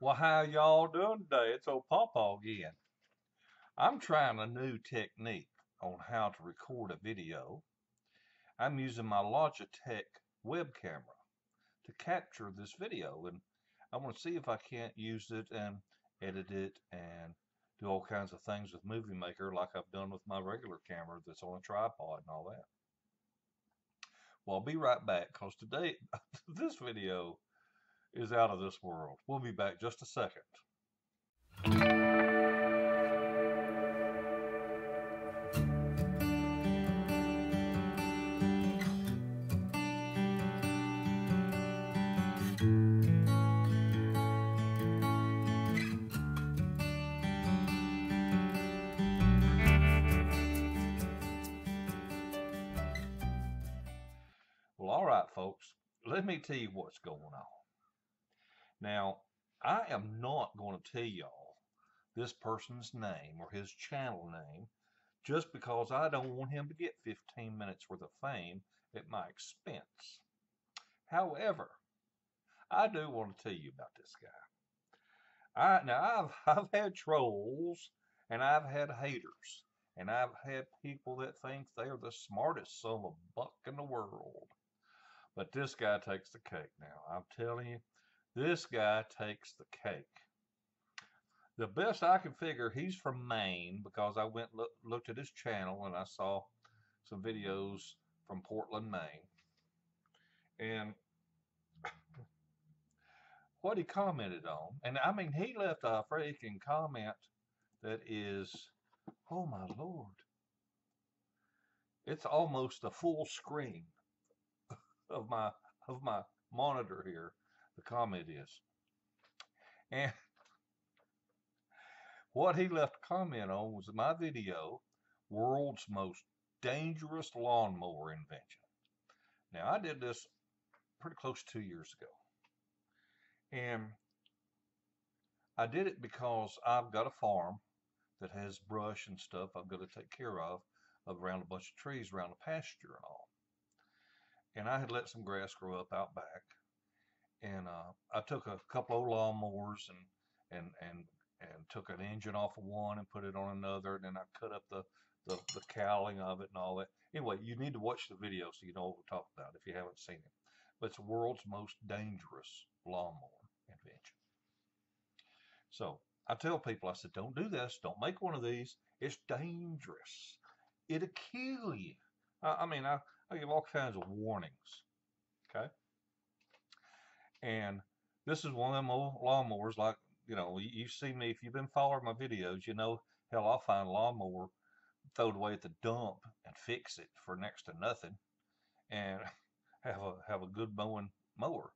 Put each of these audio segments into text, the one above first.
Well, how y'all doing today? It's old PawPaw again. I'm trying a new technique on how to record a video. I'm using my Logitech web camera to capture this video, and I want to see if I can't use it and edit it and do all kinds of things with Movie Maker like I've done with my regular camera that's on a tripod and all that. Well, I'll be right back because today this video is out of this world. We'll be back just a second. Well, all right, folks, let me tell you what's going on. Now, I am not going to tell y'all this person's name or his channel name just because I don't want him to get 15 minutes worth of fame at my expense. However, I do want to tell you about this guy. I've had trolls and I've had haters and I've had people that think they're the smartest son of a buck in the world. But this guy takes the cake now. I'm telling you, this guy takes the cake. The best I can figure, he's from Maine because I went looked at his channel and I saw some videos from Portland, Maine. And what he commented on, and I mean, he left a freaking comment that is, oh my Lord, it's almost a full screen of my monitor here. The comment is, and what he left a comment on was my video, World's Most Dangerous Lawnmower Invention. Now, I did this pretty close to 2 years ago. And I did it because I've got a farm that has brush and stuff I've got to take care of around a bunch of trees around the pasture and all. And I had let some grass grow up out back. And I took a couple of lawnmowers and took an engine off of one and put it on another, and then I cut up the cowling of it and all that. Anyway, you need to watch the video so you know what we're talking about if you haven't seen it. But it's the world's most dangerous lawnmower invention. So I tell people, I said, don't do this. Don't make one of these. It's dangerous. It'll kill you. I give all kinds of warnings. Okay. And this is one of them old lawnmowers, like, you know, you see me, if you've been following my videos, you know, hell, I'll find a lawnmower, throw it away at the dump and fix it for next to nothing and have a good mowing mower.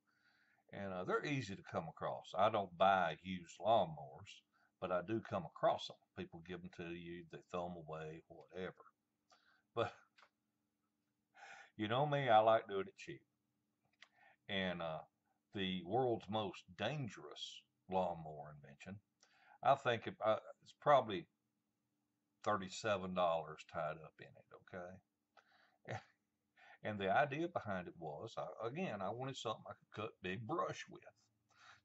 And they're easy to come across. I don't buy used lawnmowers, but I do come across them. People give them to you, they throw them away, whatever. But you know me, I like doing it cheap. And the world's most dangerous lawnmower invention, I think it's probably $37 tied up in it, okay? And the idea behind it was, again, I wanted something I could cut big brush with.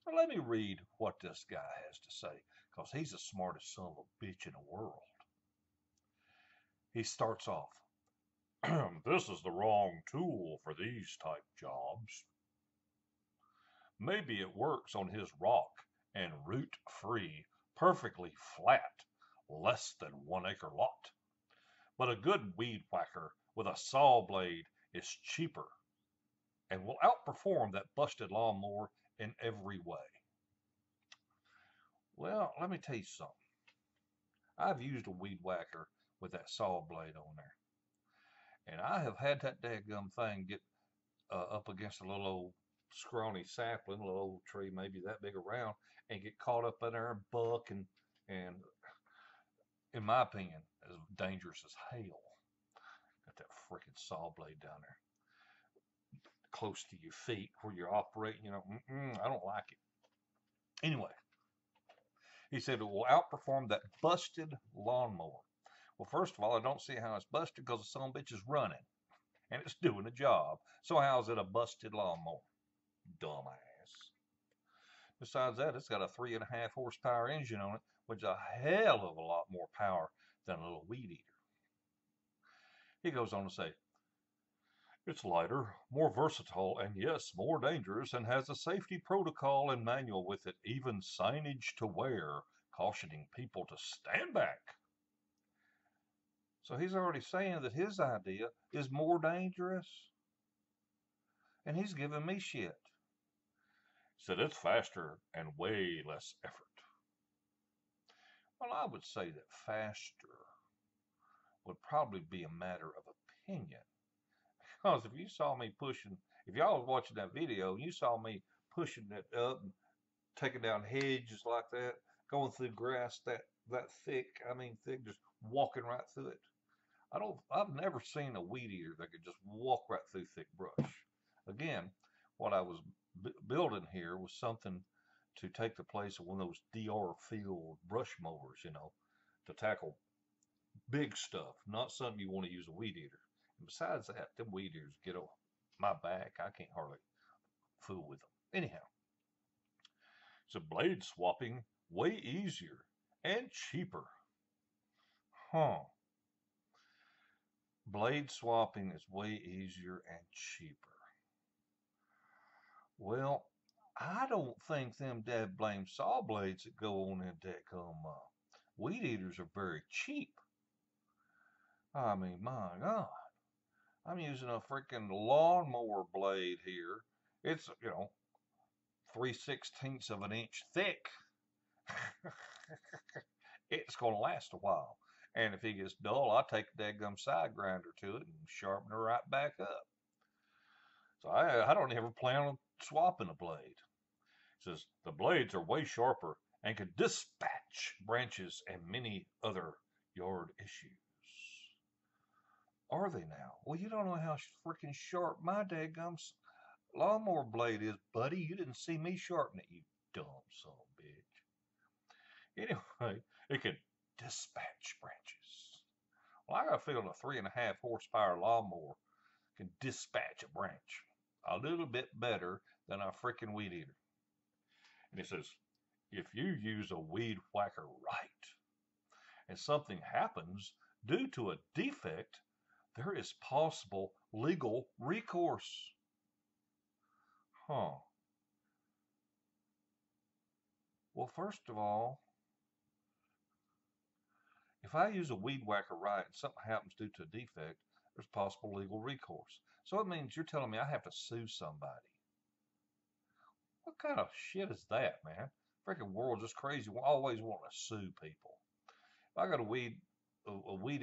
So let me read what this guy has to say, because he's the smartest son of a bitch in the world. He starts off, this is the wrong tool for these type jobs. Maybe it works on his rock and root-free, perfectly flat, less than 1 acre lot. But a good weed whacker with a saw blade is cheaper and will outperform that busted lawnmower in every way. Well, let me tell you something. I've used a weed whacker with that saw blade on there. And I have had that daggum thing get up against a little old scrawny sapling, a little old tree, maybe that big around, and get caught up in there and buck and in my opinion, as dangerous as hell. Got that freaking saw blade down there close to your feet where you're operating, you know, I don't like it. Anyway, he said it will outperform that busted lawnmower. Well, first of all, I don't see how it's busted because the son of a bitch is running and it's doing the job. So how is it a busted lawnmower? Dumbass. Besides that, it's got a 3.5 horsepower engine on it, which is a hell of a lot more power than a little weed eater. He goes on to say, it's lighter, more versatile, and yes, more dangerous, and has a safety protocol and manual with it, even signage to wear, cautioning people to stand back. So he's already saying that his idea is more dangerous, and he's giving me shit. He said it's faster and way less effort. Well, I would say that faster would probably be a matter of opinion. Because if you saw me pushing, if y'all was watching that video, you saw me pushing it up and taking down hedges like that, going through grass that thick, thick, just walking right through it. I've never seen a weed eater that could just walk right through thick brush. Again, what I was building here was something to take the place of one of those DR field brush mowers, to tackle big stuff, not something you want to use a weed eater. And besides that, them weed eaters get on my back. I can't hardly fool with them. Anyhow, so blade swapping way easier and cheaper. Huh. Blade swapping is way easier and cheaper. Well, I don't think them dad blame saw blades that go on in dadgum weed eaters are very cheap. I mean, my God. I'm using a freaking lawnmower blade here. It's, 3/16 of an inch thick. It's going to last a while. And if it gets dull, I take a dadgum side grinder to it and sharpen it right back up. So I don't ever plan on swapping a blade. It says the blades are way sharper and can dispatch branches and many other yard issues. Are they now? Well, you don't know how freaking sharp my dadgum lawnmower blade is, buddy. You didn't see me sharpen it, you dumb son of a bitch. Anyway, it can dispatch branches. Well, I got a feeling a 3.5 horsepower lawnmower can dispatch a branch a little bit better than a freaking weed eater. And it says, if you use a weed whacker right and something happens due to a defect, there is possible legal recourse. Huh. Well, first of all, if I use a weed whacker right and something happens due to a defect, there's possible legal recourse. So it means you're telling me I have to sue somebody. What kind of shit is that, man? Freaking world just crazy. Always want to sue people. If I got a weed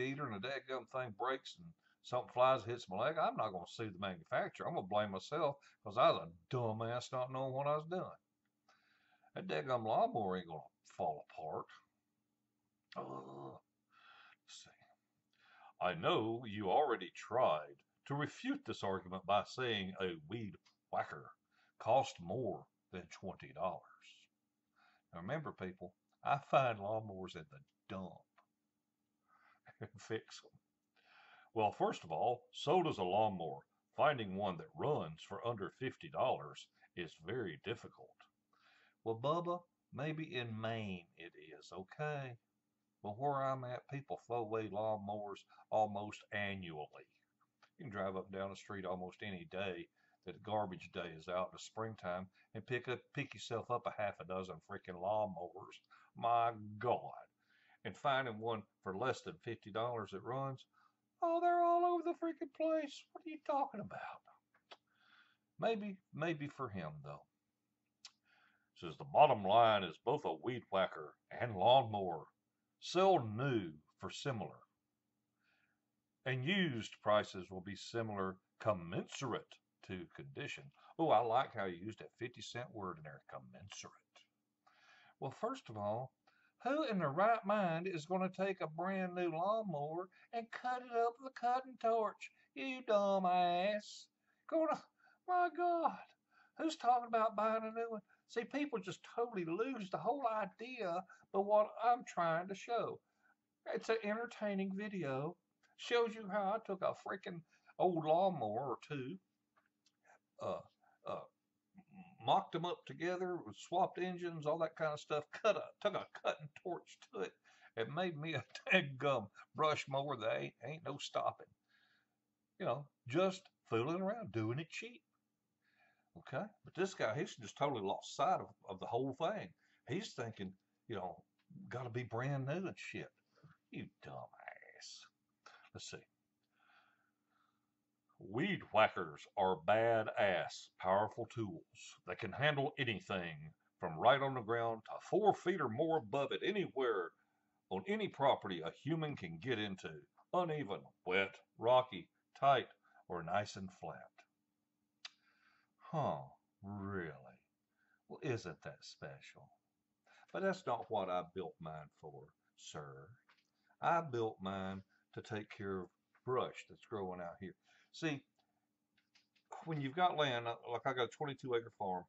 eater and a dadgum thing breaks and something flies and hits my leg, I'm not going to sue the manufacturer. I'm going to blame myself because I was a dumbass not knowing what I was doing. That dadgum lawnmower ain't going to fall apart. Let's see. I know you already tried to refute this argument by saying a weed whacker cost more than $20. Now remember, people, I find lawnmowers in the dump and fix them. Well, first of all, so does a lawnmower. Finding one that runs for under $50 is very difficult. Well, Bubba, maybe in Maine it is, okay? But where I'm at, people throw away lawnmowers almost annually. You can drive up and down the street almost any day that garbage day is out in the springtime and pick yourself up a half a dozen freaking lawnmowers. My God. And finding one for less than $50 that runs, oh, they're all over the freaking place. What are you talking about? Maybe for him, though. It says the bottom line is both a weed whacker and lawnmower sell new for similar. And used prices will be similar, commensurate to condition. Oh, I like how you used that 50-cent word in there, commensurate. Well, first of all, who in their right mind is going to take a brand new lawnmower and cut it up with a cutting torch? You dumb ass. My God. Who's talking about buying a new one? See, people just totally lose the whole idea of what I'm trying to show. It's an entertaining video. Shows you how I took a freaking old lawnmower or two, mocked them up together, swapped engines, all that kind of stuff, took a cutting torch to it, and made me a dadgum brush mower that ain't no stopping. Just fooling around, doing it cheap. Okay. But this guy, he's just totally lost sight of the whole thing. He's thinking, you know, got to be brand new and shit. You dumbass. Let's see. Weed whackers are badass, powerful tools that can handle anything from right on the ground to 4 feet or more above it, anywhere on any property a human can get into. Uneven, wet, rocky, tight, or nice and flat. Huh, really? Well, isn't that special? But that's not what I built mine for, sir. I built mine to take care of brush that's growing out here. See, when you've got land, like I got a 22-acre farm,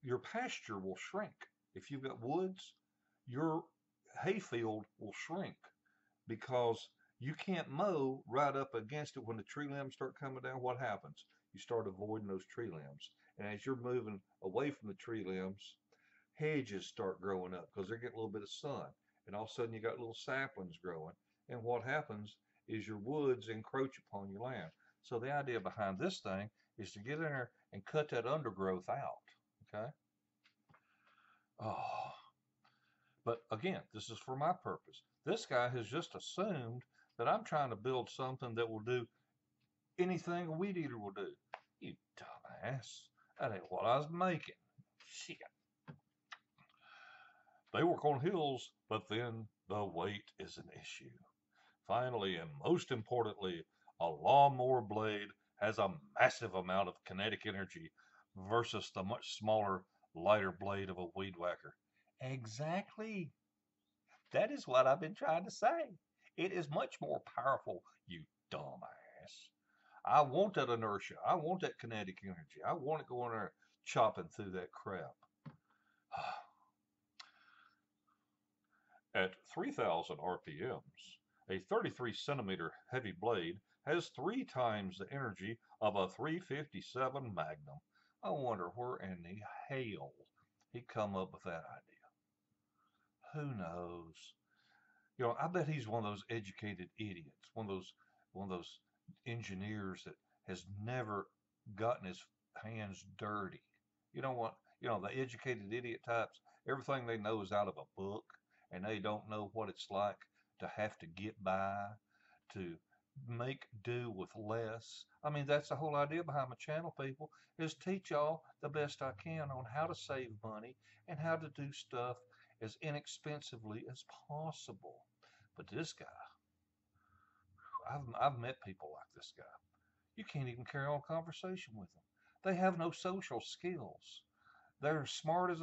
your pasture will shrink. If you've got woods, your hayfield will shrink because you can't mow right up against it. When the tree limbs start coming down, what happens? You start avoiding those tree limbs. And as you're moving away from the tree limbs, hedges start growing up because they're getting a little bit of sun. And all of a sudden you got little saplings growing. And what happens is your woods encroach upon your land. So the idea behind this thing is to get in there and cut that undergrowth out. Okay? Oh, but again, this is for my purpose. This guy has just assumed that I'm trying to build something that will do anything a weed eater will do. You dumbass. That ain't what I was making. Shit. They work on hills, but then the weight is an issue. Finally, and most importantly, a lawnmower blade has a massive amount of kinetic energy versus the much smaller, lighter blade of a weed whacker. Exactly. That is what I've been trying to say. It is much more powerful, you dumbass. I want that inertia. I want that kinetic energy. I want it going there chopping through that crap. At 3,000 RPMs, a 33-centimeter heavy blade has 3 times the energy of a 357 Magnum. I wonder where in the hell he come up with that idea. Who knows? I bet he's one of those educated idiots, one of those engineers that has never gotten his hands dirty. You know what? The educated idiot types, everything they know is out of a book, and they don't know what it's like to have to get by, to make do with less. I mean, that's the whole idea behind my channel, people, is teach y'all the best I can on how to save money and how to do stuff as inexpensively as possible. But this guy, I've met people like this guy. You can't even carry on a conversation with them. They have no social skills. They're smart as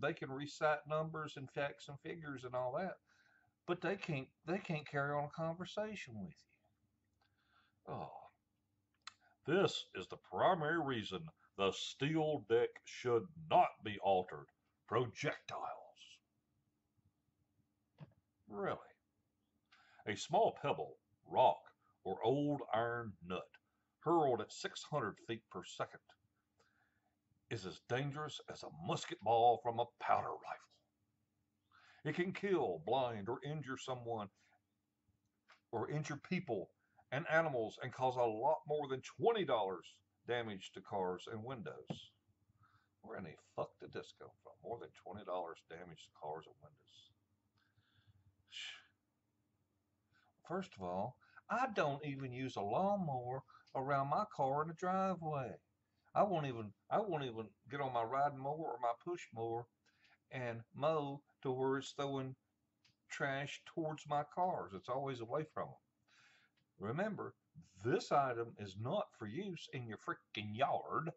they can recite numbers and facts and figures and all that, but they can't carry on a conversation with you. Oh, this is the primary reason the steel deck should not be altered. Projectiles. Really? A small pebble, rock, or old iron nut hurled at 600 feet per second is as dangerous as a musket ball from a powder rifle. It can kill, blind, or injure someone, or injure people and animals, and cause a lot more than $20 damage to cars and windows. Where in the fuck did this come from? More than $20 damage to cars and windows. First of all, I don't even use a lawnmower around my car in the driveway. I won't even get on my riding mower or my push mower and mow to where it's throwing trash towards my cars. It's always away from them. Remember, this item is not for use in your freaking yard.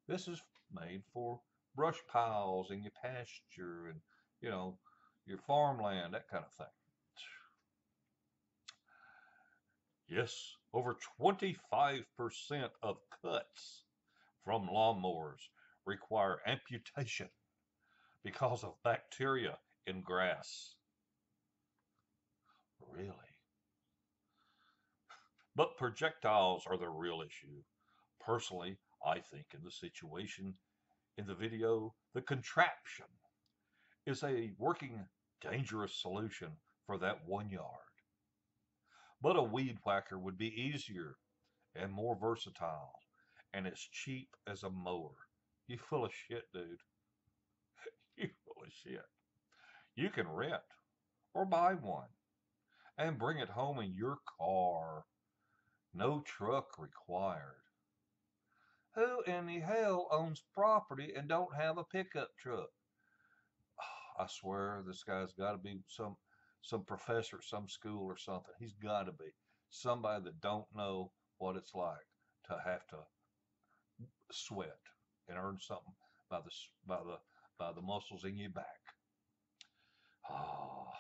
This is made for brush piles in your pasture and, your farmland, that kind of thing. Yes, over 25% of cuts from lawnmowers require amputation because of bacteria in grass. Really? But projectiles are the real issue. Personally, I think in the situation in the video, the contraption is a working, dangerous solution for that 1 yard. But a weed whacker would be easier and more versatile and as cheap as a mower. You full of shit, dude. You full of shit. You can rent or buy one and bring it home in your car. No truck required. Who in the hell owns property and don't have a pickup truck? I swear this guy's got to be some professor at some school or something. He's got to be somebody that don't know what it's like to have to sweat and earn something by the muscles in your back. Ah,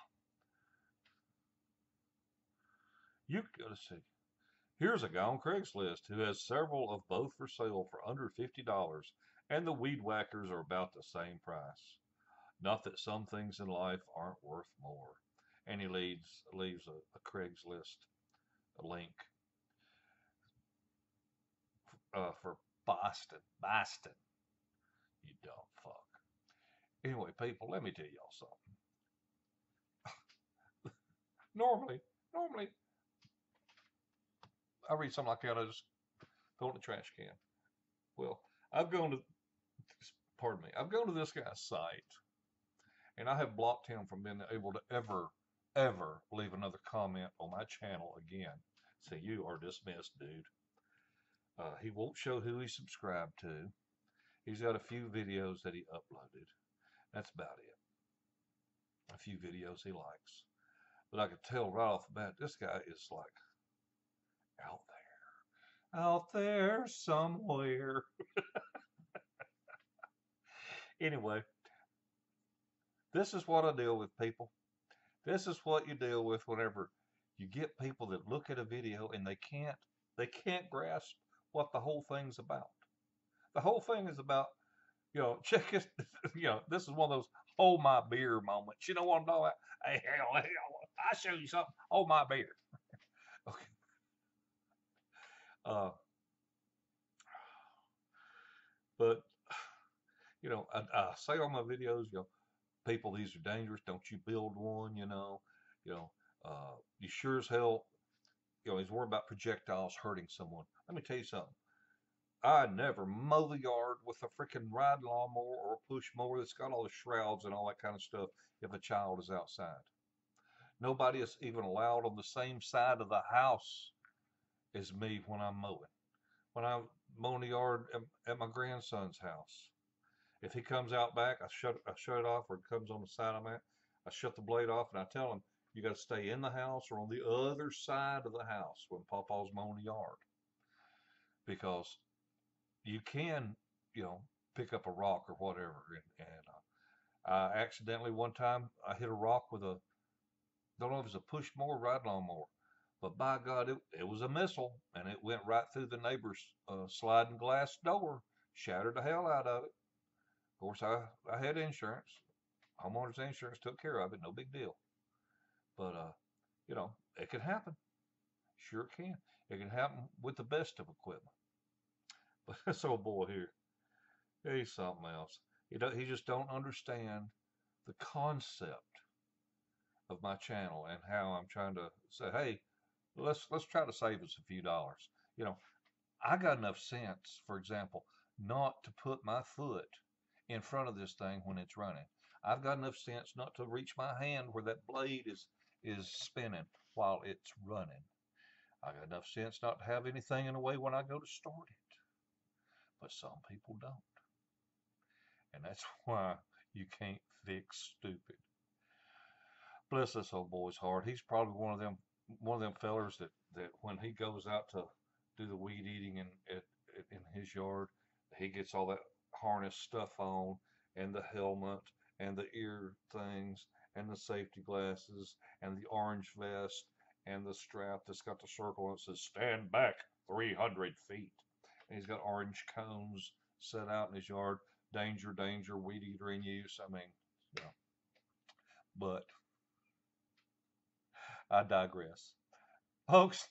you gotta see. Here's a guy on Craigslist who has several of both for sale for under $50, and the weed whackers are about the same price. Not that some things in life aren't worth more. And he leaves a Craigslist link for Boston. Boston, you dumb fuck. Anyway, people, let me tell y'all something. Normally, I read something like that, I just throw it in the trash can. Well, I've gone to, pardon me, I've gone to this guy's site, and I have blocked him from being able to ever leave another comment on my channel again. So you are dismissed, dude. He won't show who he subscribed to. He's got a few videos that he uploaded. That's about it. A few videos he likes. But I could tell right off the bat, this guy is like out there somewhere. Anyway, this is what I deal with, people. This is what you deal with whenever you get people that look at a video and they can't grasp what the whole thing's about. The whole thing is about, check it, this is one of those hold my beer moments. You know what I'm talking about? Hey, hell, I'll show you something. Hold my beer. Okay. But I say on my videos, people, these are dangerous. Don't you build one, you sure as hell, he's worried about projectiles hurting someone. Let me tell you something. I never mow the yard with a freaking ride lawnmower or a push mower that's got all the shrouds and all that kind of stuff if a child is outside. Nobody is even allowed on the same side of the house as me when I'm mowing. When I'm mowing the yard at my grandson's house, if he comes out back, I shut it off, or it comes on the side I'm at, I shut the blade off, and I tell him, you got to stay in the house or on the other side of the house when PawPaw's mowing the yard. Because you can, pick up a rock or whatever. And I accidentally one time, I hit a rock with don't know if it was a push mower, ride lawnmower. But by God, it was a missile, and it went right through the neighbor's sliding glass door, shattered the hell out of it. Of course, I had insurance. Homeowner's insurance took care of it, no big deal. But, it can happen. Sure it can. It can happen with the best of equipment. But this old boy here, he's something else. He just don't understand the concept of my channel and how I'm trying to say, hey, let's try to save us a few dollars. I got enough sense, for example, not to put my foot in front of this thing when it's running. I've got enough sense not to reach my hand where that blade is spinning while it's running. I got enough sense not to have anything in the way when I go to start it. But some people don't. And that's why you can't fix stupid. Bless this old boy's heart. He's probably one of them fellers that when he goes out to do the weed eating in his yard, he gets all that harness stuff on, and the helmet, and the ear things, and the safety glasses, and the orange vest, and the strap that's got the circle and it says stand back 300 feet. And he's got orange cones set out in his yard. Danger, danger, weed eater in use. I mean, but I digress. Folks,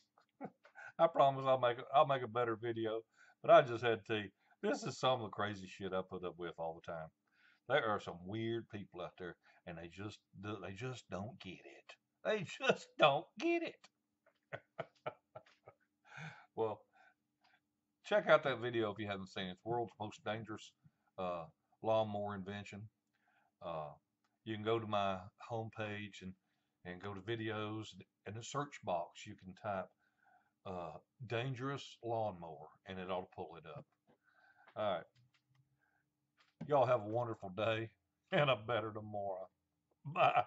I promise I'll make a better video, but I just had to. This is some of the crazy shit I put up with all the time. There are some weird people out there, and they just don't get it. They just don't get it. Well, check out that video if you haven't seen it. It's world's most dangerous uh, lawnmower invention. Uh, you can go to my homepage and go to videos. In the search box, you can type dangerous lawnmower and it ought to pull it up. All right. Y'all have a wonderful day and a better tomorrow. Bye.